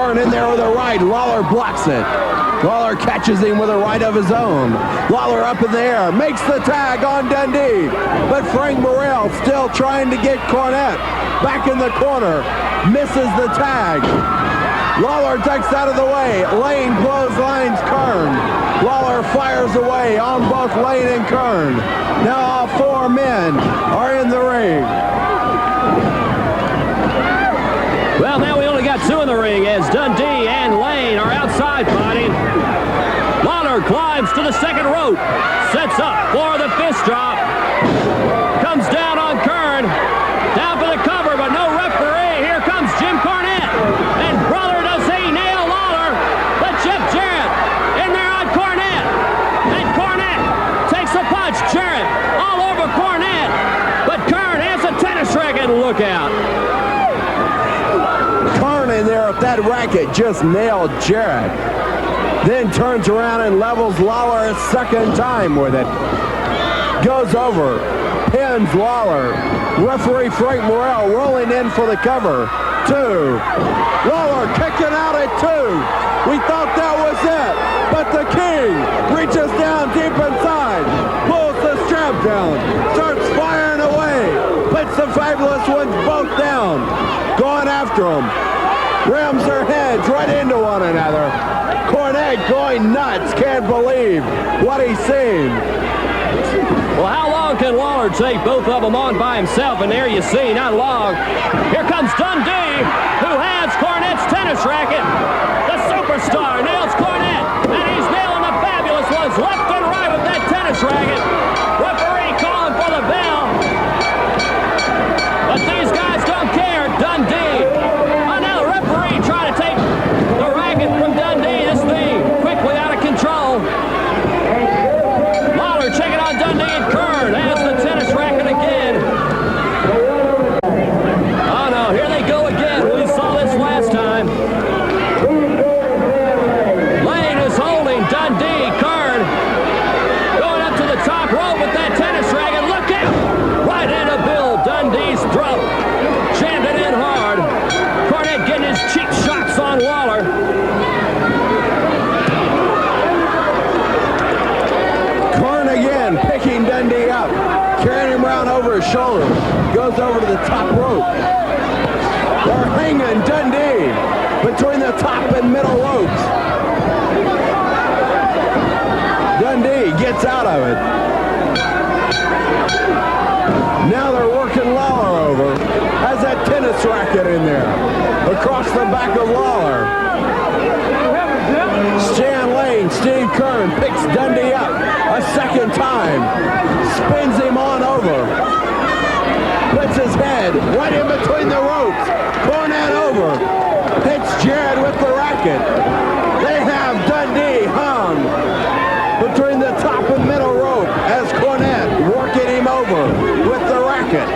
Kern in there with a right. Lawler blocks it. Lawler catches him with a right of his own. Lawler up in the air, makes the tag on Dundee. But Frank Morrell still trying to get Cornette back in the corner. Misses the tag. Lawler ducks out of the way. Lane clotheslines Kern. Lawler fires away on both Lane and Kern. Now all four men are in the ring. Well, now we only got two in the ring as Dundee and Lane are outside fighting. Lawler climbs to the second rope. Sets up for the fist drop. Comes down on Kern. Down for the cover, but no referee. Here comes Jim Cornette. And brother, does he nail Lawler. But Jeff Jarrett in there on Cornette. And Cornette takes a punch. Jarrett all over Cornette. But Kern has a tennis racket. Look out. Kern in there with that racket just nailed Jarrett. Then turns around and levels Lawler a second time with it. Goes over. Pins Lawler. Referee Frank Morrell rolling in for the cover. 2. Lawler kicking out at 2. We thought that was it. But the King reaches down deep inside. Pulls the strap down. Starts firing away. Puts the Fabulous Ones both down. Going after him. Rams their heads right into one another. Cornette going nuts. Can't believe what he's seen. Well, how long can Lawler take both of them on by himself? And there you see, not long. Here comes Dundee, who has Cornette's tennis racket. The superstar nails Cornette, and he's nailing the Fabulous Ones left and right with that tennis racket. Referee calling for the bell. But these guys don't care. Dundee. Oh, now the referee trying to take the racket from Dundee. This thing quickly out of control. Lawler checking on Dundee, and Kern has the tennis racket again. Oh no, here they go again. We saw this last time. Lane is holding Dundee. Kern going up to the top rope with that tennis racket. Look out! Right into Bill Dundee's throat. Jammed it in hard. Cornette getting his cheap shots on Lawler. Kern again picking Dundee up, carrying him around over his shoulder, goes over to the top rope. They're hanging Dundee between the top and middle ropes. Dundee gets out of it. Now they're working Lawler over. Has that tennis racket in there. Across the back of Lawler. Stan Lane, Steve Kern picks Dundee up a second time. Spins him on over. Puts his head right in between the ropes. Cornette over. Hits Jarrett with the racket. They have Dundee hung between the top and middle rope as Cornette working him over with the racket.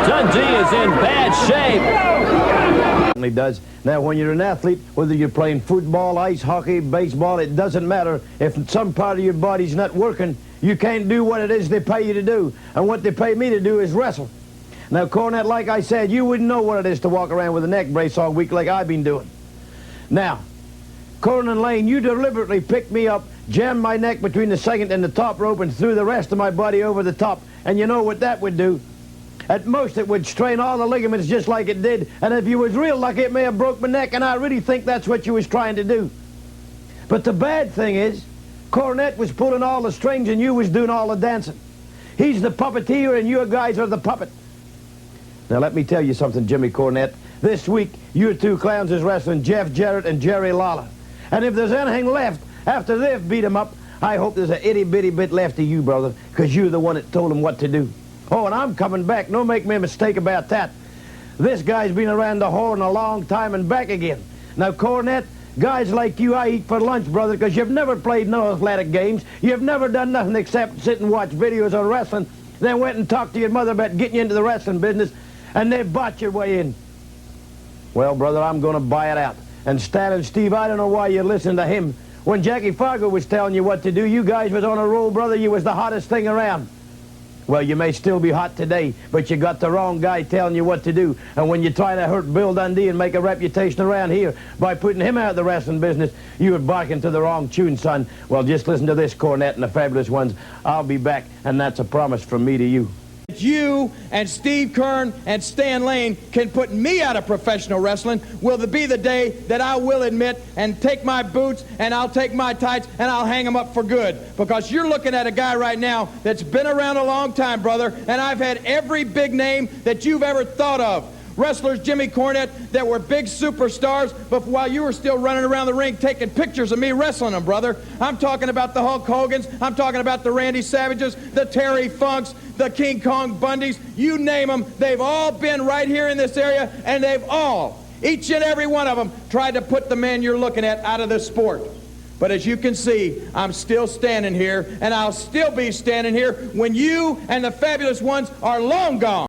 Dundee is in bad shape. He does. Now, when you're an athlete, whether you're playing football, ice hockey, baseball, it doesn't matter. If some part of your body's not working, you can't do what it is they pay you to do. And what they pay me to do is wrestle. Now, Cornette, like I said, you wouldn't know what it is to walk around with a neck brace all week like I've been doing. Now, Kern and Lane, you deliberately picked me up, jammed my neck between the second and the top rope, and threw the rest of my body over the top. And you know what that would do? At most, it would strain all the ligaments just like it did. And if you was real lucky, it may have broke my neck, and I really think that's what you was trying to do. But the bad thing is, Cornette was pulling all the strings, and you was doing all the dancing. He's the puppeteer, and you guys are the puppet. Now, let me tell you something, Jimmy Cornette. This week, your two clowns is wrestling Jeff Jarrett and Jerry Lawler. And if there's anything left after they've beat him up, I hope there's a itty-bitty bit left of you, brother, because you're the one that told them what to do. Oh, and I'm coming back. Don't make me a mistake about that. This guy's been around the horn a long time and back again. Now, Cornette, guys like you I eat for lunch, brother, because you've never played no athletic games. You've never done nothing except sit and watch videos on wrestling, then went and talked to your mother about getting you into the wrestling business, and they've bought your way in. Well, brother, I'm going to buy it out. And Stan and Steve, I don't know why you're listening to him. When Jackie Fargo was telling you what to do, you guys was on a roll, brother. You was the hottest thing around. Well, you may still be hot today, but you got the wrong guy telling you what to do. And when you try to hurt Bill Dundee and make a reputation around here by putting him out of the wrestling business, you are barking to the wrong tune, son. Well, just listen to this cornet and the Fabulous Ones. I'll be back, and that's a promise from me to you. You and Steve Kern and Stan Lane can put me out of professional wrestling will be the day that I will admit and take my boots and I'll take my tights and I'll hang them up for good. Because you're looking at a guy right now that's been around a long time, brother, and I've had every big name that you've ever thought of. Wrestlers, Jimmy Cornette, that were big superstars, but while you were still running around the ring taking pictures of me wrestling them, brother. I'm talking about the Hulk Hogans, I'm talking about the Randy Savages, the Terry Funks, the King Kong Bundys, you name them, they've all been right here in this area, and they've all, each and every one of them, tried to put the man you're looking at out of the sport. But as you can see, I'm still standing here, and I'll still be standing here when you and the Fabulous Ones are long gone.